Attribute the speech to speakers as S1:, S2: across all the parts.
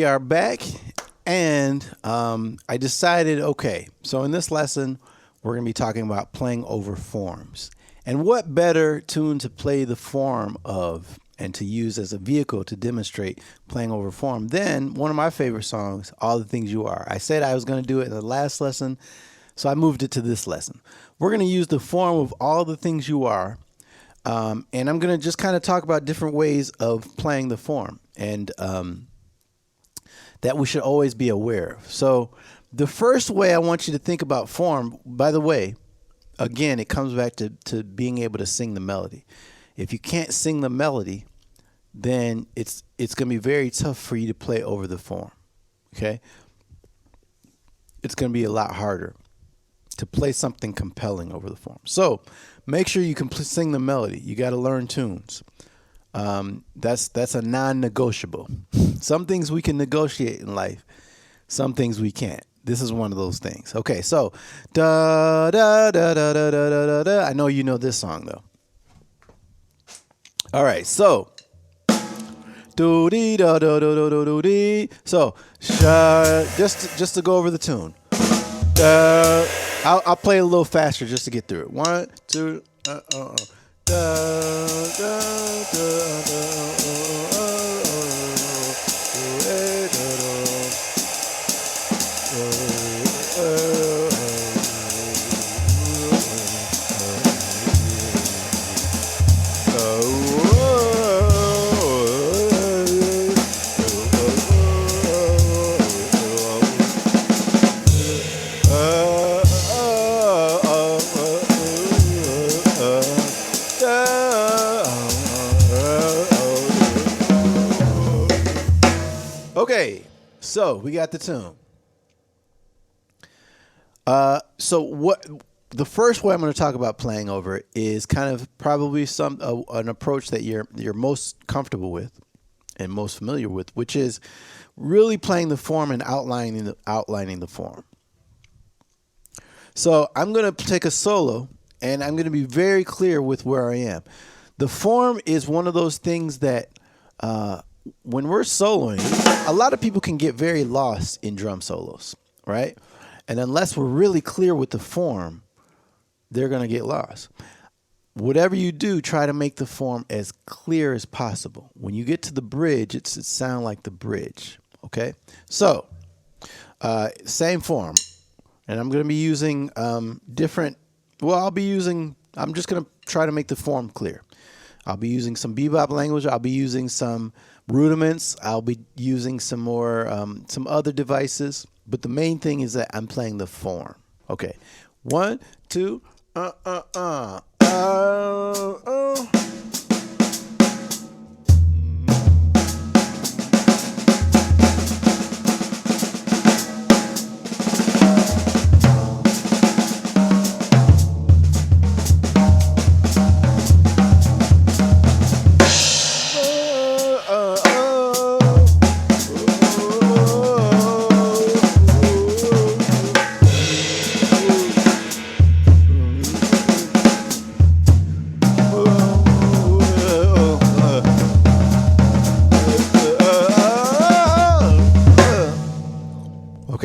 S1: are back, and I decided, okay, so in this lesson, we're going to be talking about playing over forms. And what better tune to play the form of and to use as a vehicle to demonstrate playing over form than one of my favorite songs, All the Things You Are. I said I was going to do it in the last lesson, so I moved it to this lesson. We're going to use the form of All the Things You Are, and I'm going to just kind of talk about different ways of playing the form and that we should always be aware of. So the first way I want you to think about form, by the way, again, it comes back to being able to sing the melody. If you can't sing the melody, then it's going to be very tough for you to play over the form, okay? It's going to be a lot harder to play something compelling over the form. So make sure you can sing the melody. You got to learn tunes. That's a non-negotiable. Some things we can negotiate in life. Some things we can't. This is one of those things. Okay, so da da da da da da da da. I know you know this song though. All right, so do dee da da da da da dee. So just to go over the tune. I'll play a little faster just to get through it. 1, 2. Da da da da. Okay, so we got the tune. So what the first way I'm going to talk about playing over it is kind of probably an approach that you're most comfortable with and most familiar with, which is really playing the form and outlining the form. So I'm going to take a solo, and I'm going to be very clear with where I am. The form is one of those things that when we're soloing, a lot of people can get very lost in drum solos, right? And unless we're really clear with the form, they're going to get lost. Whatever you do, try to make the form as clear as possible. When you get to the bridge, it should sound like the bridge, okay? So, same form. And I'm going to be using I'm just going to try to make the form clear. I'll be using some bebop language. I'll be using some rudiments. I'll be using some more, some other devices. But the main thing is that I'm playing the form. Okay. 1, 2,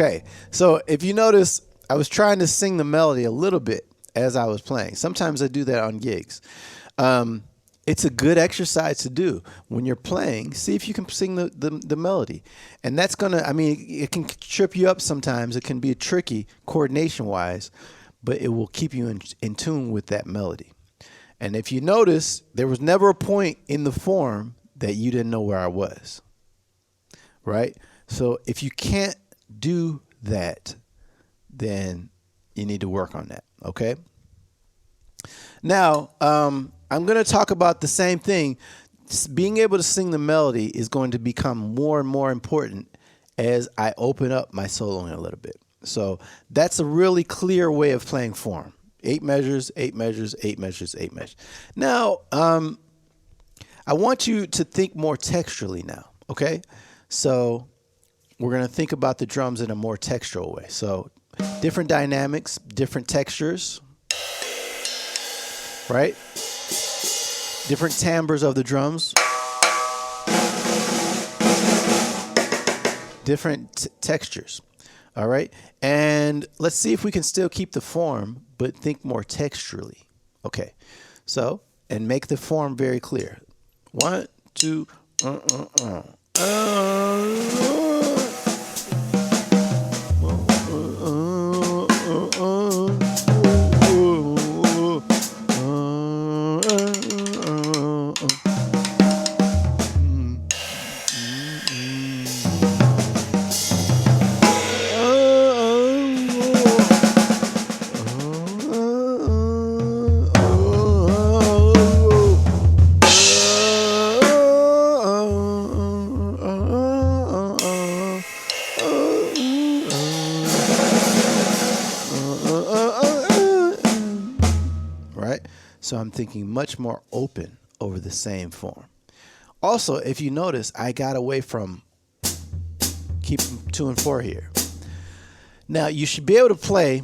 S1: Okay, so if you notice, I was trying to sing the melody a little bit as I was playing. Sometimes I do that on gigs. It's a good exercise to do when you're playing. See if you can sing the melody. And that's going to, it can trip you up sometimes. It can be tricky coordination-wise, but it will keep you in tune with that melody. And if you notice, there was never a point in the form that you didn't know where I was, right? So if you can't do that, then you need to work on that, okay? Now, I'm going to talk about the same thing. Being able to sing the melody is going to become more and more important as I open up my soloing a little bit. So that's a really clear way of playing form. 8 measures, 8 measures, 8 measures, 8 measures. Now, I want you to think more texturally now, okay? So we're going to think about the drums in a more textural way. So different dynamics, different textures, right? Different timbres of the drums. different textures. All right. And let's see if we can still keep the form, but think more texturally. Okay. So, and make the form very clear. 1, 2, So I'm thinking much more open over the same form. Also, if you notice, I got away from keep 2 and 4 here. Now, you should be able to play.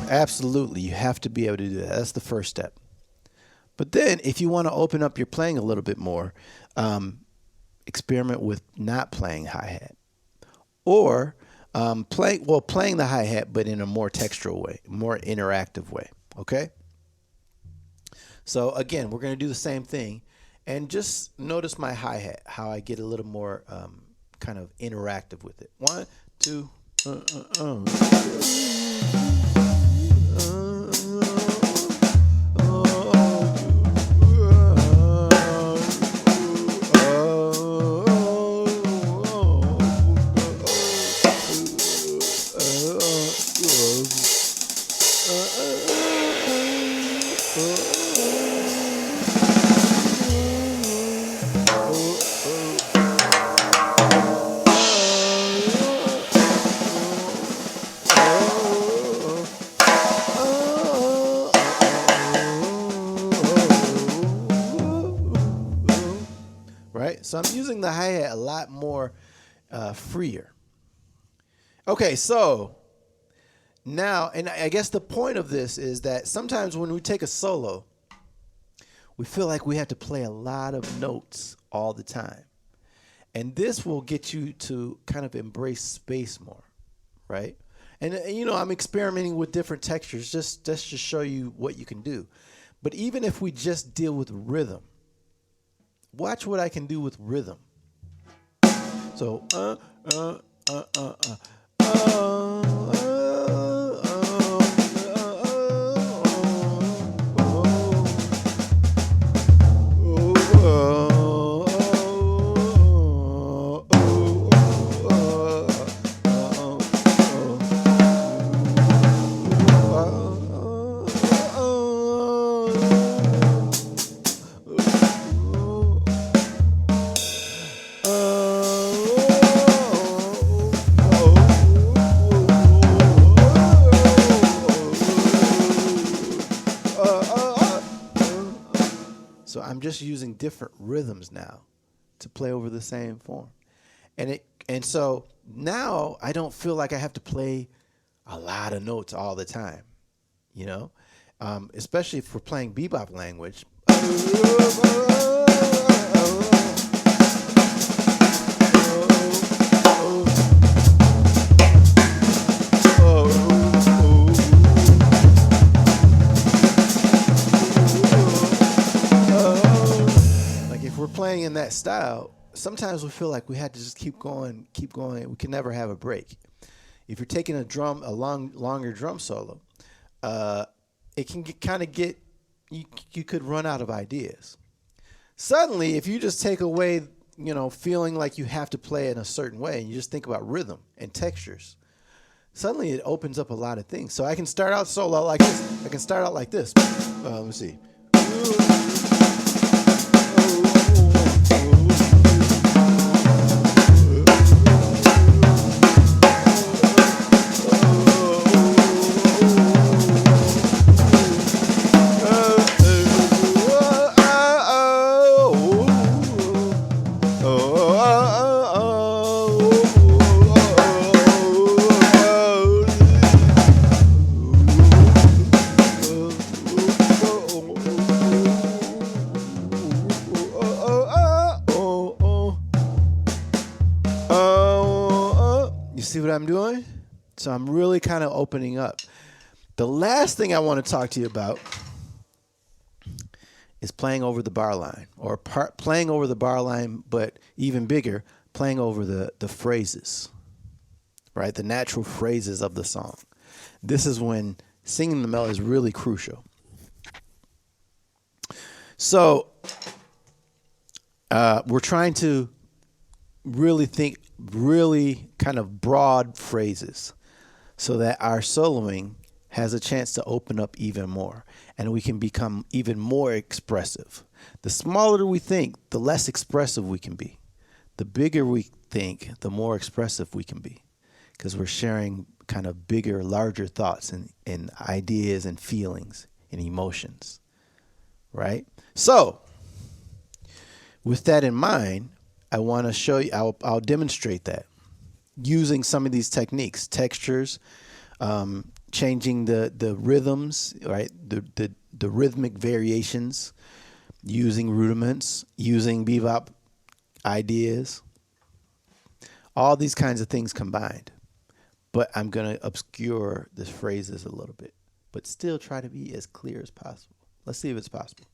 S1: Absolutely, you have to be able to do that. That's the first step. But then, if you want to open up your playing a little bit more, experiment with not playing hi-hat. Or playing the hi-hat, but in a more textural way, more interactive way, okay? So again, we're going to do the same thing, and just notice my hi-hat, how I get a little more kind of interactive with it. 1, 2, right? So I'm using the hi-hat a lot more freer. Okay, so now, and I guess the point of this is that sometimes when we take a solo, we feel like we have to play a lot of notes all the time. And this will get you to kind of embrace space more, right? And you know, I'm experimenting with different textures just to show you what you can do. But even if we just deal with rhythm, watch what I can do with rhythm. So, So I'm just using different rhythms now to play over the same form. And so now I don't feel like I have to play a lot of notes all the time, you know, especially if we're playing bebop language. Playing in that style, sometimes we feel like we have to just keep going. We can never have a break. If you're taking a longer drum solo, it can you could run out of ideas. Suddenly, if you just take away, you know, feeling like you have to play in a certain way, and you just think about rhythm and textures, suddenly it opens up a lot of things. So I can start out solo like this. I can start out like this. Let me see. So I'm really kind of opening up. The last thing I want to talk to you about is playing over the bar line, or playing over the bar line, but even bigger, playing over the phrases, right? The natural phrases of the song. This is when singing the melody is really crucial. So we're trying to really think really kind of broad phrases so that our soloing has a chance to open up even more and we can become even more expressive. The smaller we think, the less expressive we can be. The bigger we think, the more expressive we can be, because we're sharing kind of bigger, larger thoughts and ideas and feelings and emotions, right? So with that in mind, I want to show you, I'll demonstrate that using some of these techniques, textures, changing the rhythms, right? The rhythmic variations, using rudiments, using bebop ideas, all these kinds of things combined. But I'm going to obscure the phrases a little bit, but still try to be as clear as possible. Let's see if it's possible.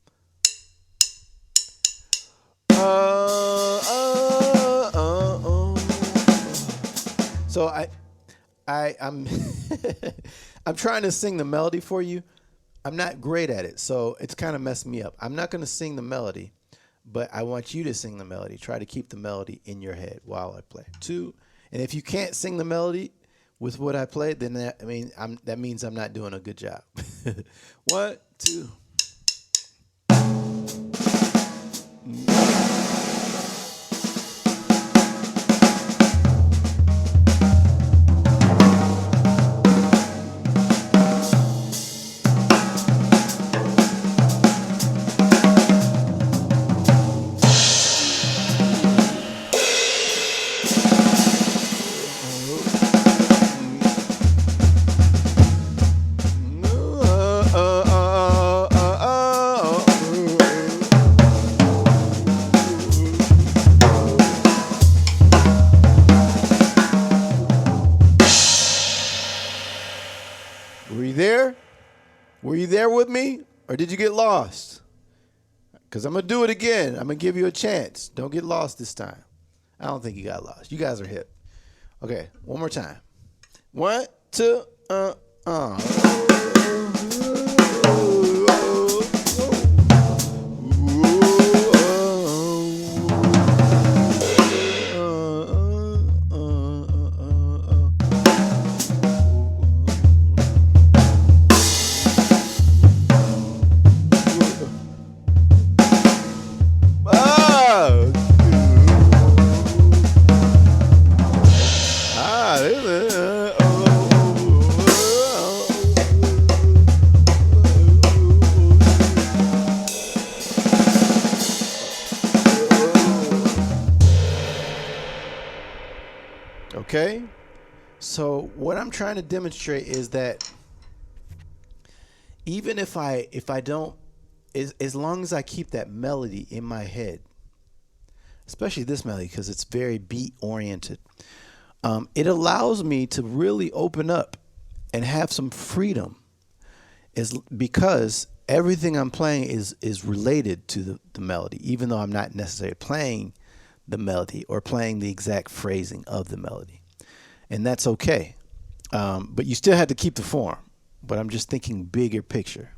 S1: So I'm I'm trying to sing the melody for you. I'm not great at it, so it's kind of messed me up. I'm not going to sing the melody, but I want you to sing the melody. Try to keep the melody in your head while I play. 2, and if you can't sing the melody with what I played, then that means I'm not doing a good job. 1, 2. Were you there with me, or did you get lost? Because I'm going to do it again. I'm going to give you a chance. Don't get lost this time. I don't think you got lost. You guys are hip. Okay, one more time. 1, 2, Okay, so what I'm trying to demonstrate is that even if I don't, as long as I keep that melody in my head, especially this melody because it's very beat oriented, it allows me to really open up and have some freedom, because everything I'm playing is related to the melody, even though I'm not necessarily playing the melody or playing the exact phrasing of the melody. And that's okay. But you still have to keep the form. But I'm just thinking bigger picture.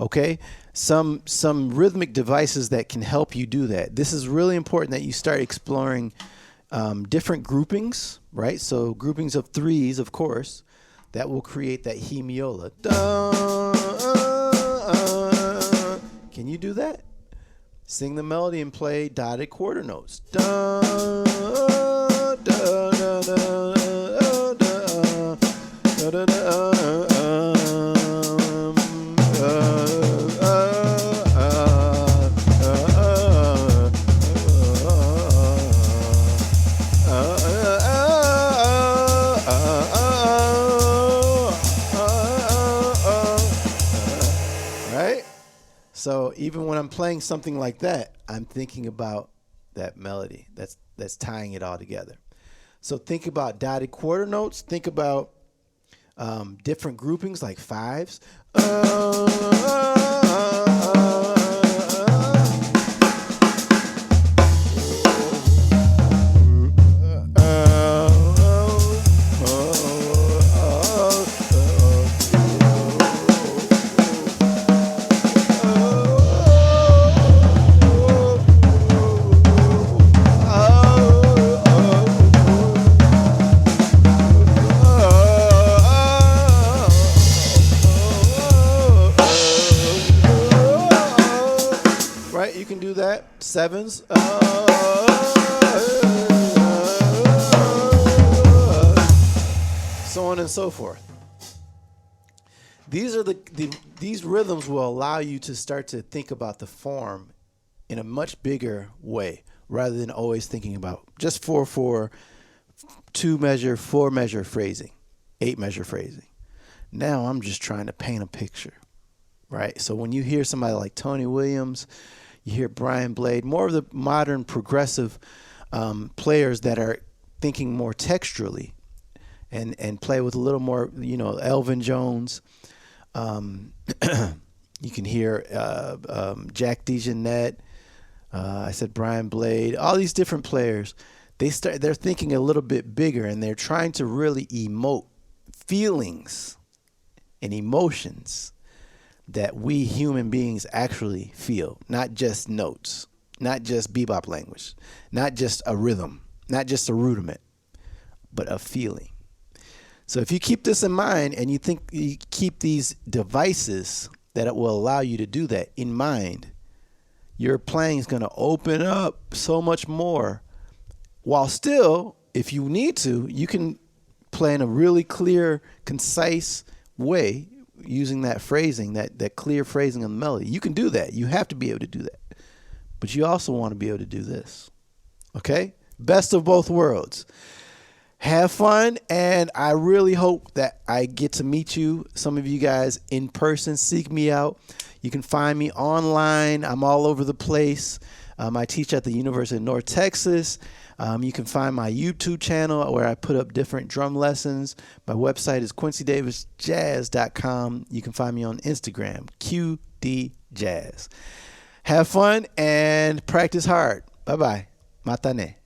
S1: Okay? Some rhythmic devices that can help you do that. This is really important that you start exploring different groupings, right? So groupings of 3s, of course, that will create that hemiola. Can you do that? Sing the melody and play dotted quarter notes. Right? So even when I'm playing something like that, I'm thinking about that melody. That's tying it all together. So think about dotted quarter notes. Think about different groupings like fives. You can do that. Sevens. So on and so forth. These are these rhythms will allow you to start to think about the form in a much bigger way, rather than always thinking about just 4/4, 2-measure, 4-measure phrasing, 8-measure phrasing. Now I'm just trying to paint a picture, right? So when you hear somebody like Tony Williams, you hear Brian Blade, more of the modern progressive players that are thinking more texturally and play with a little more, Elvin Jones. You can hear Jack DeJohnette. I said Brian Blade. All these different players, they're thinking a little bit bigger, and they're trying to really emote feelings and emotions that we human beings actually feel, not just notes, not just bebop language, not just a rhythm, not just a rudiment, but a feeling. So if you keep this in mind, and you keep these devices that will allow you to do that in mind, your playing is going to open up so much more, while still, if you need to, you can play in a really clear, concise way, using that phrasing, that clear phrasing of the melody. You can do that. You have to be able to do that. But you also want to be able to do this. Okay? Best of both worlds. Have fun, and I really hope that I get to meet you, some of you guys, in person. Seek me out. You can find me online. I'm all over the place. I teach at the University of North Texas. You can find my YouTube channel where I put up different drum lessons. My website is quincydavisjazz.com. You can find me on Instagram, QDJazz. Have fun and practice hard. Bye-bye. Mata ne.